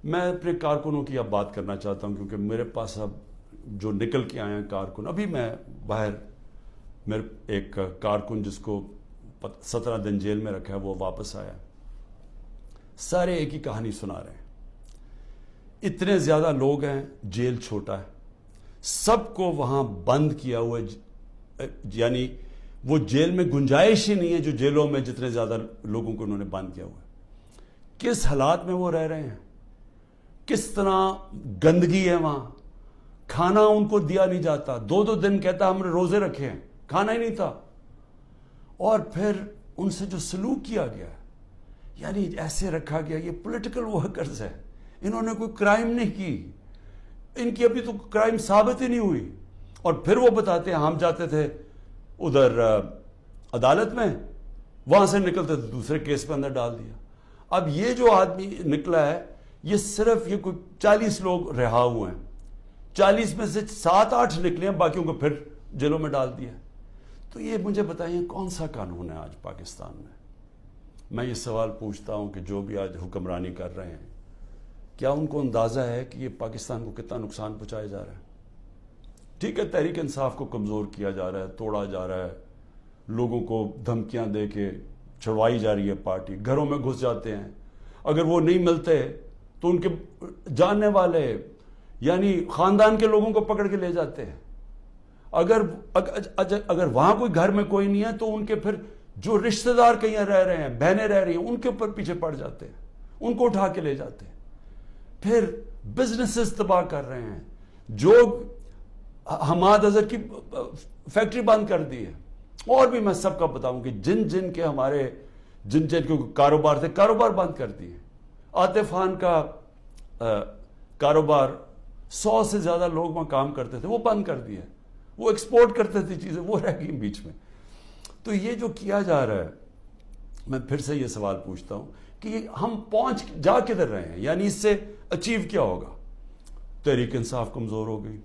میں اپنے کارکنوں کی اب بات کرنا چاہتا ہوں، کیونکہ میرے پاس اب جو نکل کے آئے ہیں کارکن، ابھی میں باہر میرے ایک کارکن جس کو 17 دن جیل میں رکھا ہے وہ واپس آیا، سارے ایک ہی کہانی سنا رہے ہیں، اتنے زیادہ لوگ ہیں، جیل چھوٹا ہے، سب کو وہاں بند کیا ہوا ہے، یعنی وہ جیل میں گنجائش ہی نہیں ہے جو جیلوں میں جتنے زیادہ لوگوں کو انہوں نے بند کیا ہوا ہے۔ کس حالات میں وہ رہ رہے ہیں، کس طرح گندگی ہے وہاں، کھانا ان کو دیا نہیں جاتا، 2 دن کہتا ہم نے روزے رکھے ہیں، کھانا ہی نہیں تھا، اور پھر ان سے جو سلوک کیا گیا ہے، یعنی ایسے رکھا گیا، یہ پولیٹیکل ورکرز ہے، انہوں نے کوئی کرائم نہیں کی، ان کی ابھی تو کرائم ثابت ہی نہیں ہوئی، اور پھر وہ بتاتے ہیں ہم جاتے تھے ادھر عدالت میں، وہاں سے نکلتے تھے دوسرے کیس پہ اندر ڈال دیا۔ اب یہ جو آدمی نکلا ہے، یہ صرف یہ کوئی 40 لوگ رہا ہوئے ہیں، 40 میں سے 7-8 نکلے ہیں، باقیوں کو پھر جیلوں میں ڈال دیا۔ تو یہ مجھے بتائیے کون سا قانون ہے آج پاکستان میں؟ میں یہ سوال پوچھتا ہوں کہ جو بھی آج حکمرانی کر رہے ہیں، کیا ان کو اندازہ ہے کہ یہ پاکستان کو کتنا نقصان پہنچایا جا رہا ہے؟ ٹھیک ہے، تحریک انصاف کو کمزور کیا جا رہا ہے، توڑا جا رہا ہے، لوگوں کو دھمکیاں دے کے چھڑوائی جا رہی ہے پارٹی، گھروں میں گھس جاتے ہیں، اگر وہ نہیں ملتے تو ان کے جاننے والے یعنی خاندان کے لوگوں کو پکڑ کے لے جاتے ہیں، اگر وہاں کوئی گھر میں کوئی نہیں ہے تو ان کے پھر جو رشتہ دار کہیں رہ رہے ہیں، بہنیں رہ رہی ہیں، ان کے اوپر پیچھے پڑ جاتے ہیں، ان کو اٹھا کے لے جاتے ہیں، پھر بزنسز تباہ کر رہے ہیں، جو حماد اظہر کی فیکٹری بند کر دی ہے، اور بھی میں سب کا بتاؤں کہ جن کے ہمارے جن کے کاروبار تھے، کاروبار بند کر دیے۔ عاطف خان کا کاروبار 100 سے زیادہ لوگ وہاں کام کرتے تھے، وہ بند کر دیا، وہ ایکسپورٹ کرتے تھے چیزیں، وہ رہ گئی بیچ میں۔ تو یہ جو کیا جا رہا ہے، میں پھر سے یہ سوال پوچھتا ہوں کہ ہم جا کدھر رہے ہیں؟ یعنی اس سے اچیو کیا ہوگا؟ تحریک انصاف کمزور ہو گئی،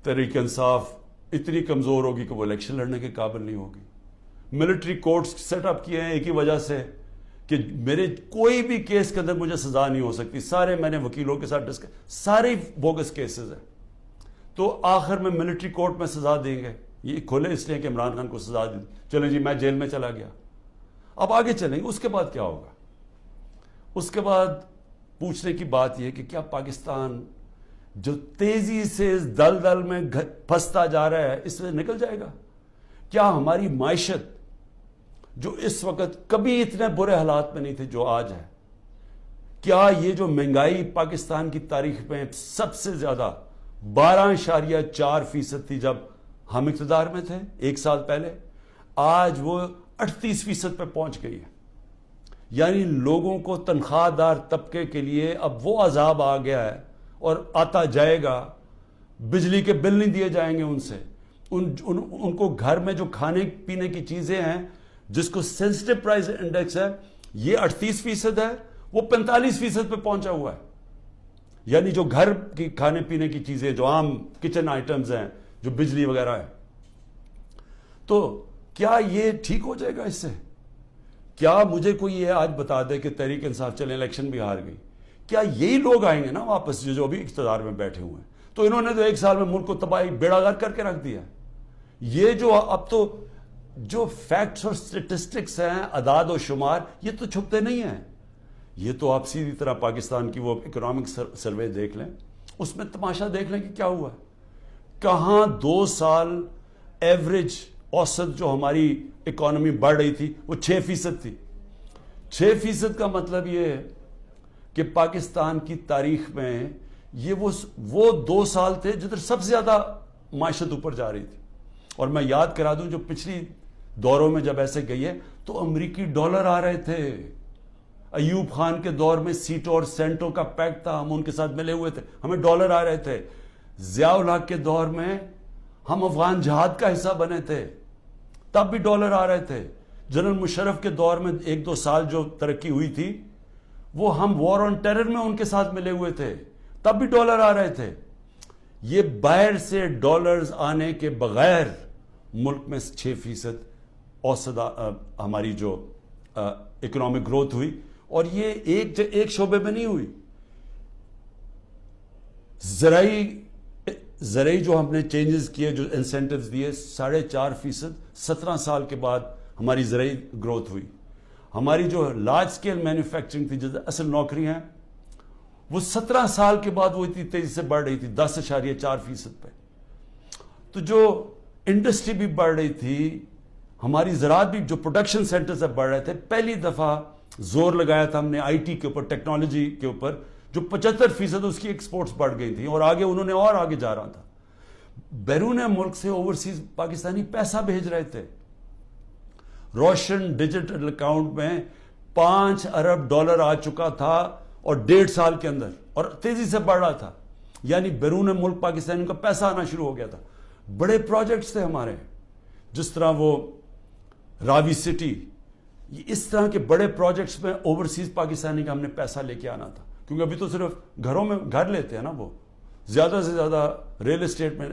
تحریک انصاف اتنی کمزور ہوگی کہ وہ الیکشن لڑنے کے قابل نہیں ہوگی، ملٹری کورٹس سیٹ اپ کیے ہیں ایک ہی وجہ سے کہ میرے کوئی بھی کیس کے اندر مجھے سزا نہیں ہو سکتی، سارے میں نے وکیلوں کے ساتھ سارے بوگس کیسز ہیں، تو آخر میں ملٹری کورٹ میں سزا دیں گے، یہ کھولے اس لیے کہ عمران خان کو سزا دی، چلیں جی میں جیل میں چلا گیا، اب آگے چلیں گے، اس کے بعد کیا ہوگا؟ اس کے بعد پوچھنے کی بات یہ کہ کیا پاکستان جو تیزی سے اس دلدل میں پھنستا جا رہا ہے، اس سے نکل جائے گا؟ کیا ہماری معیشت جو اس وقت کبھی اتنے برے حالات میں نہیں تھے جو آج ہے، کیا یہ جو مہنگائی پاکستان کی تاریخ میں سب سے زیادہ 12.4% تھی جب ہم اقتدار میں تھے 1 سال پہلے، آج وہ 38% پہ پہنچ گئی ہے؟ یعنی لوگوں کو تنخواہ دار طبقے کے لیے اب وہ عذاب آ گیا ہے اور آتا جائے گا، بجلی کے بل نہیں دیے جائیں گے ان سے، ان کو گھر میں جو کھانے پینے کی چیزیں ہیں جس کو سینسٹیو پرائز انڈیکس ہے، یہ 38% ہے، وہ 45% پہ پہنچا ہوا ہے۔ یعنی جو گھر کی کھانے پینے کی چیزیں، جو عام کچن آئٹمز ہیں، جو بجلی وغیرہ ہے، تو کیا یہ ٹھیک ہو جائے گا اس سے؟ کیا مجھے کوئی یہ آج بتا دے کہ تحریک انصاف چلے الیکشن بھی ہار گئی، کیا یہی لوگ آئیں گے نا واپس جو ابھی اقتدار میں بیٹھے ہوئے ہیں؟ تو انہوں نے تو 1 سال میں ملک کو تباہی بیڑا غرق کر کے رکھ دیا۔ یہ جو اب تو جو فیکٹس اور سٹیٹسٹکس ہیں، اعداد و شمار، یہ تو چھپتے نہیں ہیں، یہ تو آپ سیدھی طرح پاکستان کی وہ اکنامک سروے دیکھ لیں، اس میں تماشا دیکھ لیں کہ کیا ہوا ہے، کہاں 2 سال ایوریج اوسط جو ہماری اکانومی بڑھ رہی تھی وہ 6% تھی۔ 6% کا مطلب یہ ہے کہ پاکستان کی تاریخ میں یہ وہ 2 سال تھے جدھر سب سے زیادہ معیشت اوپر جا رہی تھی۔ اور میں یاد کرا دوں جو پچھلی دوروں میں جب ایسے گئی ہے تو امریکی ڈالر آ رہے تھے، ایوب خان کے دور میں سیٹو اور سینٹو کا پیکٹ تھا، ہم ان کے ساتھ ملے ہوئے تھے، ہمیں ڈالر آ رہے تھے۔ ضیاء الحق کے دور میں ہم افغان جہاد کا حصہ بنے تھے، تب بھی ڈالر آ رہے تھے۔ جنرل مشرف کے دور میں 1-2 سال جو ترقی ہوئی تھی وہ ہم وار آن ٹیرر میں ان کے ساتھ ملے ہوئے تھے، تب بھی ڈالر آ رہے تھے۔ یہ باہر سے ڈالرز آنے کے بغیر ملک میں 6% اوسط ہماری جو اکنامک گروتھ ہوئی، اور یہ ایک شعبے میں نہیں ہوئی، زرعی جو ہم نے چینجز کیے, جو انسینٹیوز دیے, 4.5%, 17 سال کے بعد ہماری زرعی گروتھ ہوئی. ہماری جو لارج اسکیل مینوفیکچرنگ تھی, جو اصل نوکریاں ہیں, وہ 17 سال کے بعد وہ اتنی تیزی سے بڑھ رہی تھی 10.4% پہ. تو جو انڈسٹری بھی بڑھ رہی تھی, ہماری زراعت بھی, جو پروڈکشن سینٹر سے بڑھ رہے تھے, پہلی دفعہ زور لگایا تھا ہم نے آئی ٹی کے اوپر, ٹیکنالوجی کے اوپر, جو 75% اس کی ایکسپورٹس بڑھ گئی تھی, اور آگے انہوں نے اور آگے جا رہا تھا. بیرون ملک سے اوورسیز پاکستانی پیسہ بھیج رہے تھے. روشن ڈیجیٹل اکاؤنٹ میں $5 ارب آ چکا تھا, اور 1.5 سال کے اندر, اور تیزی سے بڑھ رہا تھا. یعنی بیرون ملک پاکستانیوں کا پیسہ آنا شروع ہو گیا تھا. بڑے پروجیکٹس تھے ہمارے, جس طرح وہ راوی سٹی, اس طرح کے بڑے پروجیکٹس میں اوورسیز پاکستانی کا ہم نے پیسہ لے کے آنا تھا. کیونکہ ابھی تو صرف گھروں میں گھر لیتے ہیں نا, وہ زیادہ سے زیادہ ریل اسٹیٹ میں.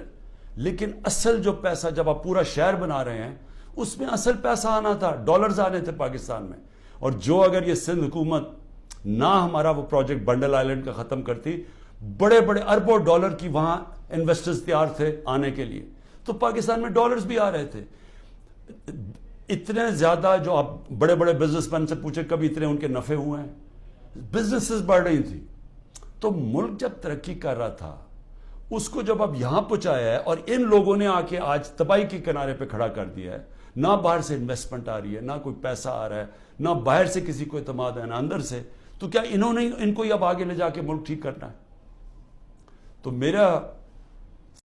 لیکن اصل جو پیسہ جب آپ پورا شہر بنا رہے ہیں, اس میں اصل پیسہ آنا تھا, ڈالرز آنے تھے پاکستان میں. اور جو اگر یہ سندھ حکومت نہ ہمارا وہ پروجیکٹ بنڈل آئلینڈ کا ختم کرتی, بڑے بڑے اربوں ڈالر کی وہاں انویسٹرز تیار تھے آنے کے لیے, تو پاکستان میں ڈالرز بھی آ رہے تھے. اتنے زیادہ, جو آپ بڑے بڑے بزنس مین سے پوچھیں کبھی اتنے ان کے نفع ہوئے ہیں, بزنسز بڑھ رہی تھی. تو ملک جب ترقی کر رہا تھا, اس کو جب اب یہاں پہنچایا ہے, اور ان لوگوں نے آ کے آج تباہی کے کنارے پہ کھڑا کر دیا ہے. نہ باہر سے انویسٹمنٹ آ رہی ہے, نہ کوئی پیسہ آ رہا ہے, نہ باہر سے کسی کو اعتماد ہے, نہ اندر سے. تو کیا انہوں نے ان کو اب آگے لے جا کے ملک ٹھیک کرنا ہے؟ تو میرا